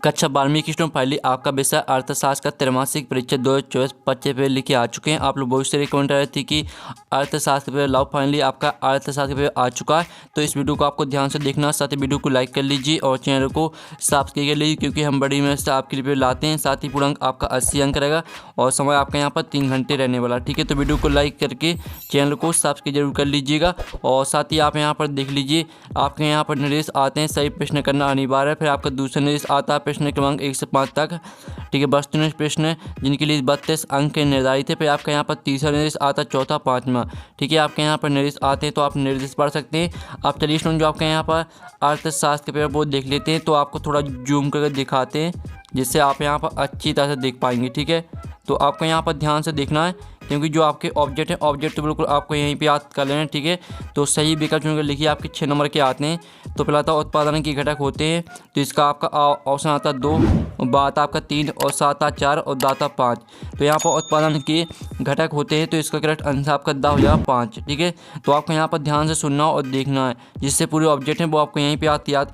कक्षा 12वीं की स्टूडेंट फाइनली आपका विषय अर्थशास्त्र का त्रैमासिक परीक्षा 2024 25 पेपर लिखे आ चुके हैं। आप लोग बहुत से रिकमेंड रहे थे कि अर्थशास्त्र पेपर लाओ, फाइनली आपका अर्थशास्त्र पेपर आ चुका है। तो इस वीडियो को आपको ध्यान से देखना, साथ ही वीडियो को लाइक कर लीजिए और चैनल को सब्सक्राइब कर लीजिए, क्योंकि हम बड़ी मेहनत से आपके लिए पेपर लाते हैं। साथ ही पूरा अंक आपका 80 अंक रहेगा और समय आपका यहाँ पर 3 घंटे रहने वाला, ठीक है। तो वीडियो को लाइक करके चैनल को सब्सक्राइब जरूर कर लीजिएगा। और साथ ही आप यहाँ पर देख लीजिए, आपके यहाँ पर निर्देश आते हैं सही प्रश्न करना अनिवार्य है। फिर आपका दूसरा निर्देश आता है प्रश्न क्रमांक 1 से 5 तक, ठीक है, वस्तुनिष्ठ प्रश्न जिनके लिए 32 अंक निर्धारित है। फिर आपका यहाँ पर तीसरा निर्देश आता है, चौथा, पाँचवा, ठीक है। आपके यहाँ पर निर्देश आते हैं तो आप निर्देश पढ़ सकते हैं। आप चलिए स्टूडेंट जो आपके यहाँ पर अर्थशास्त्र के पेपर वो देख लेते हैं। तो आपको थोड़ा जूम करके दिखाते हैं जिससे आप यहाँ पर अच्छी तरह से देख पाएंगे, ठीक है। तो आपको यहाँ पर ध्यान से देखना है, क्योंकि जो आपके ऑब्जेक्ट है, ऑब्जेक्ट तो बिल्कुल आपको यहीं पे याद कर लेना है, ठीक है। तो सही विकल्प चुनकर लिखिए। आपके 6 नंबर के आते हैं। तो पहला आता उत्पादन के घटक होते हैं, तो इसका आपका ऑप्शन आता है 2, बात आपका 3 और 7 4 और दाता 5। तो यहाँ पर उत्पादन के घटक होते हैं, तो इसका करेक्ट आंसर आपका दा हो जाएगा 5, ठीक है। तो आपको यहाँ पर ध्यान से सुनना और देखना है, जिससे पूरे ऑब्जेक्ट हैं वो आपको यहीं पे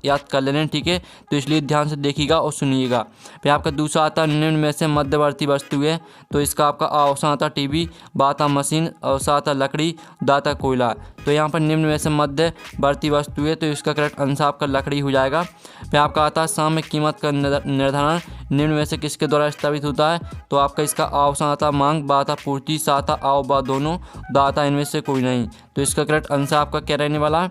याद कर लेना है, ठीक है। तो इसलिए ध्यान से देखिएगा और सुनिएगा। फिर आपका दूसरा आता निम्न में से मध्यवर्ती वस्तु है, तो इसका आपका ऑप्शन आता टीवी, बाता मशीन और साता लकड़ी, दाता कोयला। तो यहाँ पर निम्न में से मध्यवर्ती वस्तु है, तो इसका करेक्ट आंसर आपका लकड़ी हो जाएगा। फिर आपका आता है साम्य कीमत का निर्धारण निम्न में से किसके द्वारा स्थापित होता है, तो आपका इसका ऑप्शन आता मांग, बाता पूर्ति, साता आओ बा दोनों, दाता इनमें से कोई नहीं। तो इसका करेक्ट आंसर आपका क्या रहने वाला है,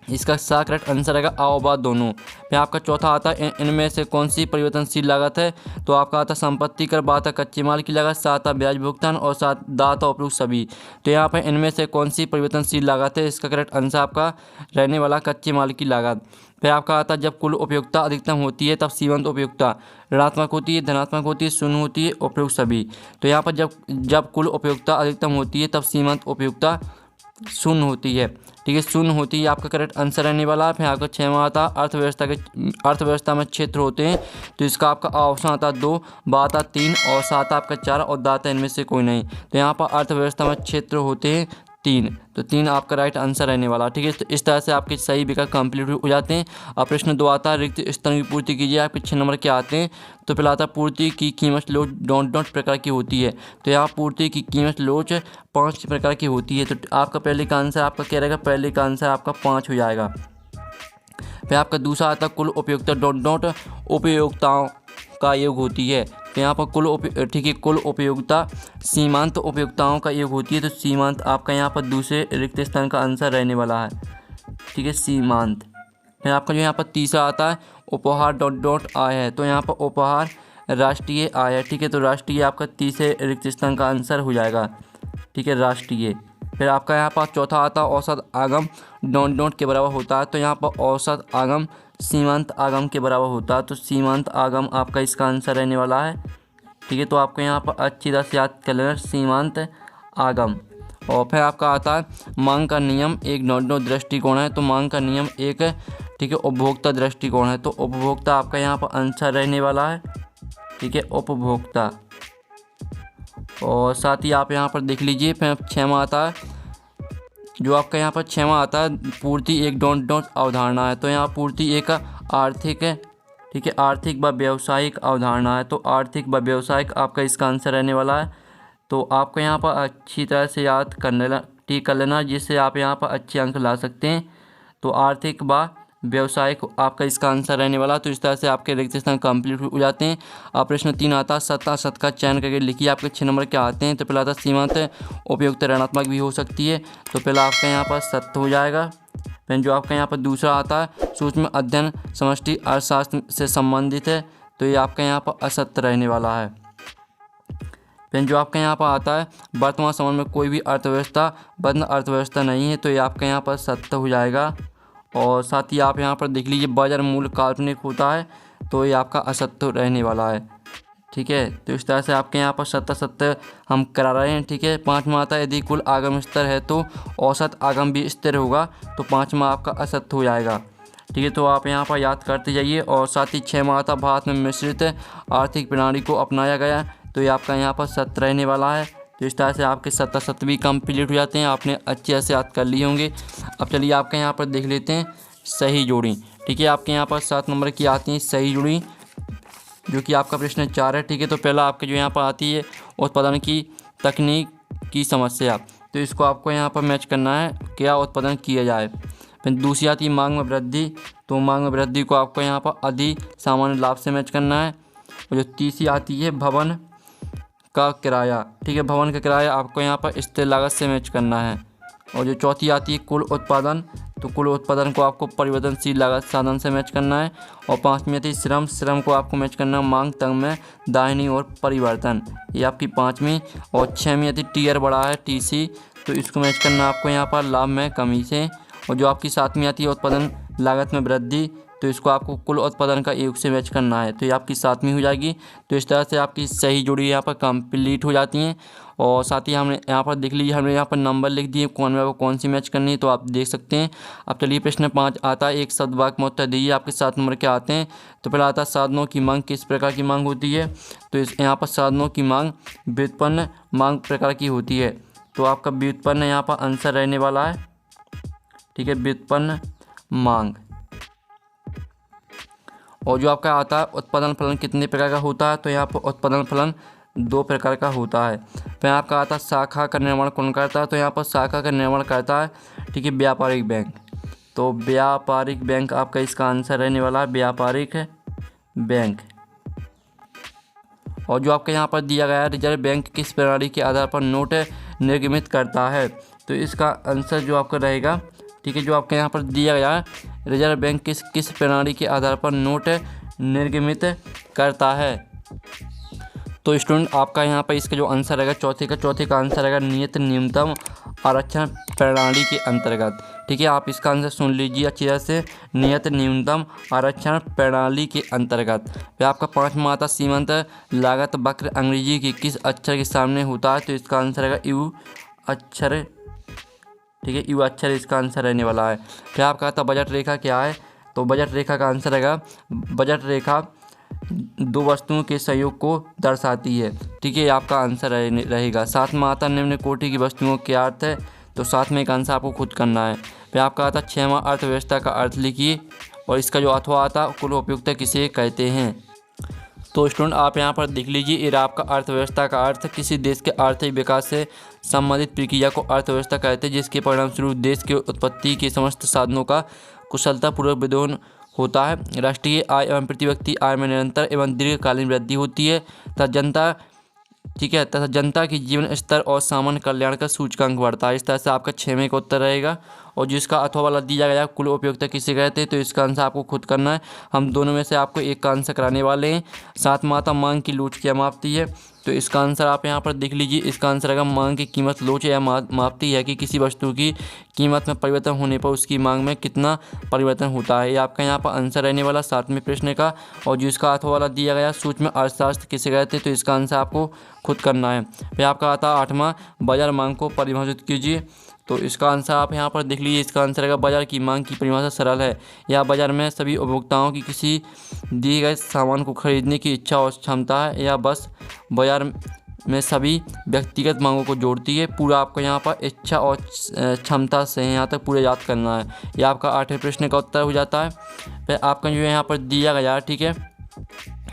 इसका सा करेक्ट आंसर रहेगा आओ बा दोनों। फिर आपका चौथा आता है इनमें से कौन सी परिवर्तनशील लागत है, तो आपका आता संपत्ति कर, बाता कच्चे माल की लागत, सात ब्याज भुगतान और सात दाता उपयुक्त सभी। तो यहाँ पर इनमें से कौन सी परिवर्तनशील लागत है, इसका करेक्ट आंसर आपका रहने वाला कच्चे माल की लागत। फिर आपका आता जब कुल उपयोगिता अधिकतम होती है तब सीमांत उपयोगिता ऋणात्मक होती है, धनात्मक होती है, शून्य होती है, उपयुक्त सभी। तो यहाँ पर जब कुल उपयोगिता अधिकतम होती है तब सीमांत उपयोगिता शून्य होती है, ठीक है, शून्य होती है, आपका करेक्ट आंसर रहने वाला है। फिर आपका 6वां आता अर्थव्यवस्था में क्षेत्र होते हैं, तो इसका आपका ऑप्शन आता 2, बाता 3 और सात आपका 4 और दाता इनमें से कोई नहीं। तो यहाँ पर अर्थव्यवस्था में क्षेत्र होते हैं 3, तो 3 आपका राइट आंसर रहने वाला, ठीक है। तो इस तरह से आपके सही विकल्प कंप्लीट हो जाते हैं। अब प्रश्न 2 आता है रिक्त स्थान की पूर्ति कीजिए। आपके 6 नंबर के आते हैं। तो पहला आता पूर्ति की कीमत लोच डॉट प्रकार की होती है, तो यहाँ पूर्ति की कीमत लोच 5 प्रकार की होती है। तो आपका पहले का आंसर आपका क्या रहेगा, पहले का आंसर आपका 5 हो जाएगा। फिर आपका दूसरा आता कुल उपयोगिता डॉट उपयोगिताओं का योग होती है, तो यहाँ पर ठीक है, कुल उपयोगिता सीमांत उपयोगिताओं का योग होती है। तो सीमांत आपका यहाँ पर दूसरे रिक्त स्थान का आंसर रहने वाला है, ठीक है, सीमांत। फिर आपका जो यहाँ पर तीसरा आता है उपहार डॉट आय है, तो यहाँ पर उपहार राष्ट्रीय आय है, ठीक है। तो राष्ट्रीय आपका तीसरे रिक्त स्थान का आंसर हो जाएगा, ठीक है, राष्ट्रीय। फिर आपका यहाँ पर चौथा आता औसत आगम डॉट के बराबर होता है, तो यहाँ पर औसत आगम सीमांत आगम के बराबर होता है। तो सीमांत आगम आपका इसका आंसर रहने वाला है, ठीक है। तो आपको यहाँ पर अच्छी तरह से याद कर लेना सीमांत आगम। और फिर आपका आता है मांग का नियम एक डॉट दृष्टिकोण है, तो मांग का नियम एक, ठीक है, उपभोक्ता दृष्टिकोण है। तो उपभोक्ता आपका यहाँ पर आंसर रहने वाला है, ठीक है, उपभोक्ता। और साथ ही आप यहाँ पर देख लीजिए। फिर 6वां आता है जो आपका यहाँ पर 6वां आता है पूर्ति एक डॉट अवधारणा है, तो यहाँ पूर्ति एक आर्थिक है, ठीक है, आर्थिक व व्यावसायिक अवधारणा है। तो आर्थिक व व्यावसायिक आपका इसका आंसर रहने वाला है। तो आपको यहाँ पर अच्छी तरह से याद कर लेना, जिससे आप यहाँ पर अच्छे अंक ला सकते हैं। तो आर्थिक व व्यवसायिक आपका इसका आंसर रहने वाला। तो इस तरह से आपके रिक्त स्थान कंप्लीट हो जाते हैं। अब प्रश्न 3 आता है सत का चयन करके लिखिए। आपके 6 नंबर के आते हैं। तो पहला आता सीमांत उपयुक्त ऋणात्मक भी हो सकती है, तो पहला आपका यहाँ पर सत्य हो जाएगा। फिर जो आपका यहाँ पर दूसरा आता है सूक्ष्म अध्ययन समष्टि अर्थशास्त्र से संबंधित है, तो ये आपका यहाँ पर असत्य रहने वाला है। फिर जो आपका यहाँ पर आता है वर्तमान समय में कोई भी अर्थव्यवस्था बंद अर्थव्यवस्था नहीं है, तो ये आपका यहाँ पर सत्य हो जाएगा। और साथ ही आप यहाँ पर देख लीजिए बाजार मूल्य काल्पनिक होता है, तो ये आपका असत्य रहने वाला है, ठीक है। तो इस तरह से आपके यहाँ पर सत्य हम करा रहे हैं, ठीक है। 5वां आता है यदि कुल आगम स्तर है तो औसत आगम भी स्थिर होगा, तो 5वां आपका असत्य हो जाएगा, ठीक है। तो आप यहाँ पर याद करते जाइए। और साथ ही 6वां आता भारत में मिश्रित आर्थिक प्रणाली को अपनाया गया, तो ये आपका यहाँ पर सत्य रहने वाला है। तो इस तरह से आपके 7 भी कंप्लीट हो जाते हैं, आपने अच्छे से याद कर लिए होंगे। अब चलिए आपके यहाँ पर देख लेते हैं सही जोड़ी, ठीक है। आपके यहाँ पर 7 नंबर की आती है सही जोड़ी। जो कि आपका प्रश्न 4 है। ठीक है, तो पहला आपके जो यहाँ पर आती है उत्पादन की तकनीक की समस्या, तो इसको आपको यहाँ पर मैच करना है, क्या उत्पादन किया जाए। फिर दूसरी आती है मांग में वृद्धि, तो मांग में वृद्धि को आपको यहाँ पर अधिक सामान्य लाभ से मैच करना है। और जो तीसरी आती है भवन का किराया, ठीक है, भवन का किराया आपको यहाँ पर स्थिर लागत से मैच करना है। और जो चौथी आती है कुल उत्पादन, तो कुल उत्पादन को आपको परिवर्तनशील लागत साधन से मैच करना है। और पाँचवीं आती है श्रम, श्रम को आपको मैच करना है मांग तंग में दाहिनी और परिवर्तन, ये आपकी पाँचवीं। और छवीं आती है टीयर बड़ा है TC, तो इसको मैच करना आपको यहाँ पर लाभ में कमी से। और जो आपकी सातवीं आती है उत्पादन लागत में वृद्धि, तो इसको आपको कुल उत्पादन का योग से मैच करना है, तो ये आपकी सातवीं हो जाएगी। तो इस तरह से आपकी सही जोड़ी यहाँ पर कंप्लीट हो जाती हैं। और साथ ही हमने यहाँ पर देख लीजिए, हमने यहाँ पर नंबर लिख दिए कौन में आपको कौन सी मैच करनी है, तो आप देख सकते हैं। अब चलिए प्रश्न 5 आता है, एक शब्द वाक्य में उत्तर दीजिए। आपके 7 नंबर के आते हैं। तो पहला आता है साधनों की मांग किस प्रकार की मांग होती है, तो यहाँ पर साधनों की मांग व्युत्पन्न मांग प्रकार की होती है। तो आपका व्युत्पन्न यहाँ पर आंसर रहने वाला है, ठीक है, व्युत्पन्न मांग। और जो आपका आता है उत्पादन फलन कितने प्रकार का होता है, तो यहाँ पर उत्पादन फलन 2 प्रकार का होता है। फिर आपका आता है शाखा का निर्माण कौन करता है, तो यहाँ पर शाखा का निर्माण करता है, ठीक है, व्यापारिक बैंक। तो व्यापारिक बैंक आपका इसका आंसर रहने वाला है, व्यापारिक बैंक। और जो आपका यहाँ पर दिया गया है रिजर्व बैंक किस प्रणाली के आधार पर नोट निर्गमित करता है, तो इसका आंसर जो आपका रहेगा, ठीक है, जो आपके यहाँ पर दिया गया है रिजर्व बैंक किस प्रणाली के आधार पर नोट निर्गमित करता है। तो स्टूडेंट आपका यहाँ पर इसका जो आंसर रहेगा चौथे का आंसर रहेगा नियत न्यूनतम आरक्षण प्रणाली के अंतर्गत। ठीक है, आप इसका आंसर सुन लीजिए अच्छी तरह से, नियत न्यूनतम आरक्षण प्रणाली के अंतर्गत। फिर आपका 5वां आता सीमांत लागत वक्र अंग्रेजी के किस अक्षर के सामने होता है, तो इसका आंसर रहेगा यू अक्षर, ठीक है, यू अक्षर इसका आंसर रहने वाला है। फिर आपका आता बजट रेखा क्या है, तो बजट रेखा का आंसर रहेगा, बजट रेखा 2 वस्तुओं के सहयोग को दर्शाती है, ठीक है, आपका आंसर रहेगा। 7वां आता निम्न कोटि की वस्तुओं के अर्थ है, तो 7वें का आंसर आपको खुद करना है। फिर आपका आता 6वां अर्थव्यवस्था का अर्थ लिखिए, और इसका जो अथवा आता कुल उपयोगिता किसे कहते हैं। तो स्टूडेंट आप यहाँ पर देख लीजिए, ये आपका अर्थव्यवस्था का अर्थ किसी देश के आर्थिक विकास से संबंधित प्रक्रिया को अर्थव्यवस्था कहते हैं, जिसके परिणामस्वरूप देश के उत्पत्ति के समस्त साधनों का कुशलतापूर्वक विद्यमान होता है। राष्ट्रीय आय एवं प्रति व्यक्ति आय में निरंतर एवं दीर्घकालीन वृद्धि होती है तथा जनता, ठीक है, तथा जनता की जीवन स्तर और सामान्य कल्याण का सूचकांक बढ़ता है। इस तरह से आपका 6वें का उत्तर रहेगा। और जिसका अथवा वाला दिया गया कुल उपयोगिता किसे कहते हैं, तो इसका आंसर आपको खुद करना है। हम दोनों में से आपको एक का आंसर कराने वाले हैं। 7वां आता मांग की लोच क्या मापती है, तो इसका आंसर आप यहाँ पर देख लीजिए, इसका आंसर आएगा मांग की कीमत लोच या मापती है कि किसी वस्तु की कीमत में परिवर्तन होने पर उसकी मांग में कितना परिवर्तन होता है। ये आपका यहाँ पर आंसर रहने वाला 7वें प्रश्न का। और जो इसका अथवा वाला दिया गया सूक्ष्म अर्थशास्त्र किसे कहते हैं, तो इसका आंसर आपको खुद करना है। फिर आपका आता 8वां बाजार मांग को परिभाषित कीजिए, तो इसका आंसर आप यहाँ पर देख लीजिए, इसका आंसर रहेगा बाजार की मांग की परिभाषा सरल है, या बाजार में सभी उपभोक्ताओं की किसी दिए गए सामान को खरीदने की इच्छा और क्षमता है, या बस बाजार में सभी व्यक्तिगत मांगों को जोड़ती है। पूरा आपको यहाँ पर इच्छा और क्षमता से यहाँ तक पूरा याद करना है। यह आपका 8वें प्रश्न का उत्तर हो जाता है। फिर आपका जो यहाँ पर दिया गया है, ठीक है,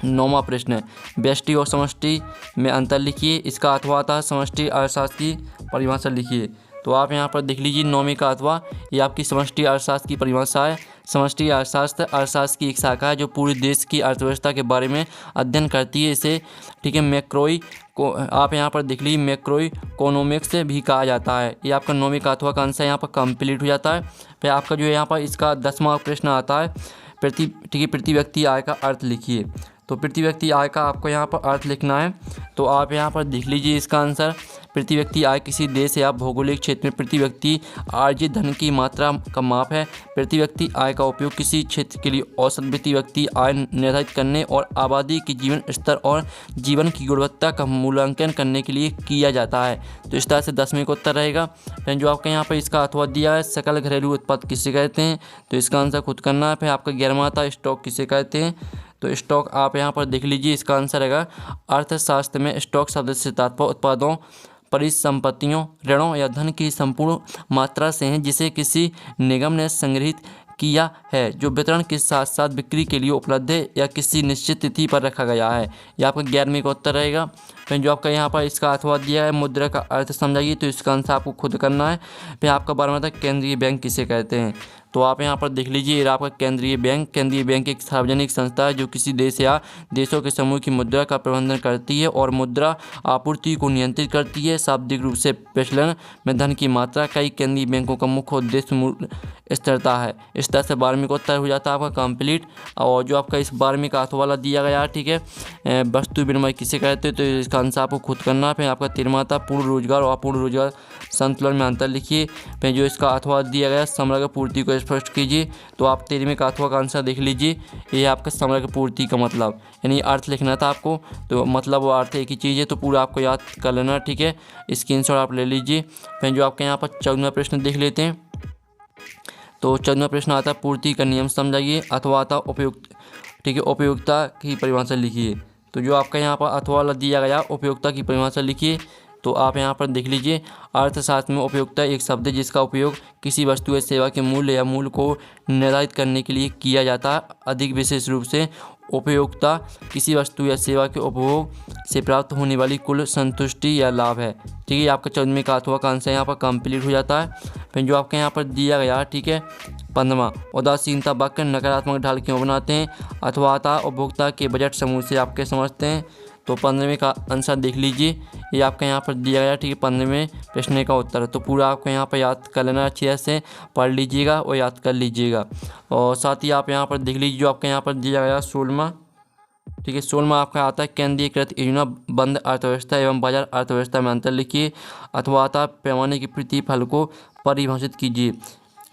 9वां प्रश्न, व्यष्टि और समष्टि में अंतर लिखिए। इसका अथवा आता है समष्टि अर्थशास्त्र की परिभाषा लिखिए। तो आप यहाँ पर देख लीजिए 9वें का अथवा, ये आपकी समष्टि अर्थशास्त्र की परिभाषा है। समष्टि अर्थशास्त्र की एक शाखा है जो पूरे देश की अर्थव्यवस्था के बारे में अध्ययन करती है। इसे, ठीक है, मैक्रोई को आप यहाँ पर देख लीजिए मैक्रो इकोनॉमिक्स भी कहा जाता है। ये आपका 9वीं का अथवा का आंसर यहाँ पर कंप्लीट हो जाता है। फिर आपका जो है यहाँ पर इसका 10वां प्रश्न आता है, प्रति व्यक्ति आय का अर्थ लिखिए। तो प्रति व्यक्ति आय का आपको यहाँ पर अर्थ लिखना है। तो आप यहाँ पर देख लीजिए इसका आंसर, प्रति व्यक्ति आय किसी देश या भौगोलिक क्षेत्र में प्रति व्यक्ति अर्जित धन की मात्रा का माप है। प्रति व्यक्ति आय का उपयोग किसी क्षेत्र के लिए औसत प्रति व्यक्ति आय निर्धारित करने और आबादी के जीवन स्तर और जीवन की गुणवत्ता का मूल्यांकन करने के लिए किया जाता है। तो इस तरह से 10वें का उत्तर रहेगा। फिर जो आपका यहाँ पर इसका अथवा दिया है, सकल घरेलू उत्पाद किसे कहते हैं, तो इसका आंसर खुद करना है। फिर आपका 11वां आता स्टॉक किसे कहते हैं, तो स्टॉक आप यहाँ पर देख लीजिए, इसका आंसर रहेगा अर्थशास्त्र में स्टॉक शब्द से तात्पर्य उत्पादों, परिसंपत्तियों, ऋणों या धन की संपूर्ण मात्रा से है जिसे किसी निगम ने संग्रहित किया है, जो वितरण के साथ साथ बिक्री के लिए उपलब्ध है या किसी निश्चित तिथि पर रखा गया है। यह आपका 11वीं का उत्तर रहेगा। फिर जो आपका यहाँ पर इसका अथवा दिया है, मुद्रा का अर्थ समझाइए, तो इसका आंसर आपको खुद करना है। फिर आपका 12वां था केंद्रीय बैंक किसे कहते हैं, तो आप यहाँ पर देख लीजिए, ये आपका केंद्रीय बैंक एक सार्वजनिक संस्था है जो किसी देश या देशों के समूह की मुद्रा का प्रबंधन करती है और मुद्रा आपूर्ति को नियंत्रित करती है। शाब्दिक रूप से प्रचलन में धन की मात्रा। कई केंद्रीय बैंकों का मुख्य उद्देश्य मूल्य स्थिरता है। इस तरह से 12वीं का उत्तर हो जाता है आपका कंप्लीट। और जो आपका इस 12वीं का अथवाला दिया गया है, ठीक है, वस्तु विनिमय किसे कहते हैं, तो इसका आंसर आपको खुद करना है। फिर आपका 13वां था पूर्ण रोजगार और अपूर्ण रोजगार संतुलन में अंतर लिखिए। फिर जो इसका अथवा दिया गया समग्र पूर्ति को स्पष्ट कीजिए, तो आप 13वीं का अथवा का आंसर देख लीजिए। ये आपका समग्र पूर्ति का मतलब यानी अर्थ लिखना था आपको, तो मतलब वो अर्थ एक ही चीज़ है, तो पूरा आपको याद कर लेना, ठीक है, स्क्रीनशॉट आप ले लीजिए। फिर जो आपके यहाँ पर 14वां प्रश्न देख लेते हैं, तो 14वां प्रश्न आता है पूर्ति का नियम समझाइए, अथवा आता उपयुक्त, ठीक है, उपयोगिता की परिभाषा लिखिए। तो जो आपका यहाँ पर अथवा दिया गया उपयोगिता की परिभाषा लिखिए, तो आप यहाँ पर देख लीजिए, अर्थशास्त्र में उपयोगिता एक शब्द है जिसका उपयोग किसी वस्तु या सेवा के मूल्य या मूल्य को निर्धारित करने के लिए किया जाता है। अधिक विशेष रूप से उपयोगिता किसी वस्तु या सेवा के उपभोग से प्राप्त होने वाली कुल संतुष्टि या लाभ है, ठीक है। आपका 14वीं का अथवा का आंसर यहाँ पर कंप्लीट हो जाता है। फिर जो आपके यहाँ पर दिया गया, ठीक है, 15वां उदासीनता वाक्य नकारात्मक ढाल क्यों बनाते हैं, अथवा उपभोक्ता के बजट समूह से आपके समझते हैं, तो 15वें का आंसर देख लीजिए, ये आपका यहाँ पर दिया गया, ठीक है, 15वें प्रश्न का उत्तर है। तो पूरा आपको यहाँ पर याद कर लेना, अच्छे से पढ़ लीजिएगा और याद कर लीजिएगा। और साथ ही आप यहाँ पर देख लीजिए, जो आपका यहाँ पर दिया गया 16वां, ठीक है, 16वां आपका आता है केंद्रीकृत योजना बंद अर्थव्यवस्था एवं बाजार अर्थव्यवस्था में अंतर लिखिए, अथवा आता पैमाने के प्रतिफल को परिभाषित कीजिए।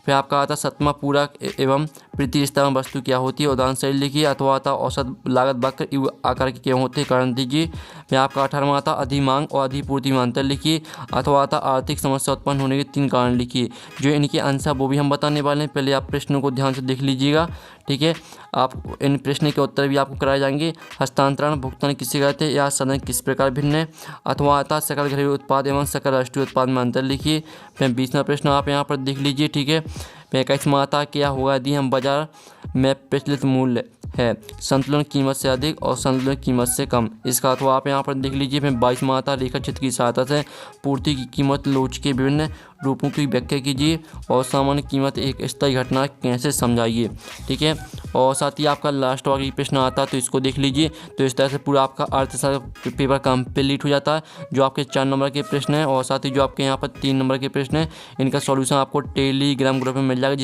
फिर आपका आता 7वां पूरक एवं प्रतिस्थापन वस्तु क्या होती है, उदाहरण सही लिखिए, अथवा आता औसत लागत वक्र यू आकार के क्यों होते हैं, कारण दीजिए। फिर आपका 18वां आता अधिमांग और अधिपूर्ति में अंतर लिखिए, अथवा आता आर्थिक समस्या उत्पन्न होने के 3 कारण लिखिए। जो इनके आंसर वो भी हम बताने वाले हैं, पहले आप प्रश्नों को ध्यान से देख लीजिएगा, ठीक है। आप इन प्रश्न के उत्तर भी आपको कराए जाएंगे। हस्तांतरण भुगतान किसे कहते हैं, या सदन किस प्रकार भिन्न है, अथवा आता सकल घरेलू उत्पाद एवं सकल राष्ट्रीय उत्पाद में अंतर लिखिए। फिर 20वां प्रश्न आप यहाँ पर देख लीजिए, ठीक है। फिर 21वां आता क्या होगा यदि हम बाजार में प्रचलित मूल्य है संतुलन कीमत से अधिक और संतुलन कीमत से कम, इसका अथवा आप यहाँ पर देख लीजिए। फिर 22वां आता रेखा चित्र की सहायता से पूर्ति की कीमत लोच के विभिन्न रूपों की व्याख्या कीजिए और सामान्य कीमत एक स्थायी घटना कैसे समझाइए, ठीक है। और साथ ही आपका लास्ट वाला प्रश्न आता है, तो इसको देख लीजिए। तो इस तरह से पूरा आपका अर्थशास्त्र पेपर कंप्लीट हो जाता है, जो आपके 4 नंबर के प्रश्न हैं। और साथ ही जो आपके यहाँ पर 3 नंबर के प्रश्न हैं, इनका सॉल्यूशन आपको टेलीग्राम ग्रुप में मिल जाएगा,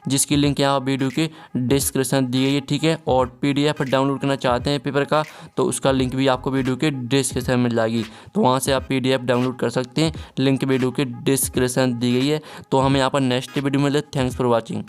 जिसकी लिंक यहाँ वीडियो के डिस्क्रिप्शन दी गई है, ठीक है। और PDF डाउनलोड करना चाहते हैं पेपर का, तो उसका लिंक भी आपको वीडियो के डिस्क्रिप्शन में मिल जाएगी, तो वहाँ से आप PDF डाउनलोड कर सकते हैं। लिंक वीडियो के डिस्क्रिप्शन दी गई है। तो हमें यहाँ पर नेक्स्ट वीडियो में मिले। Thanks for watching.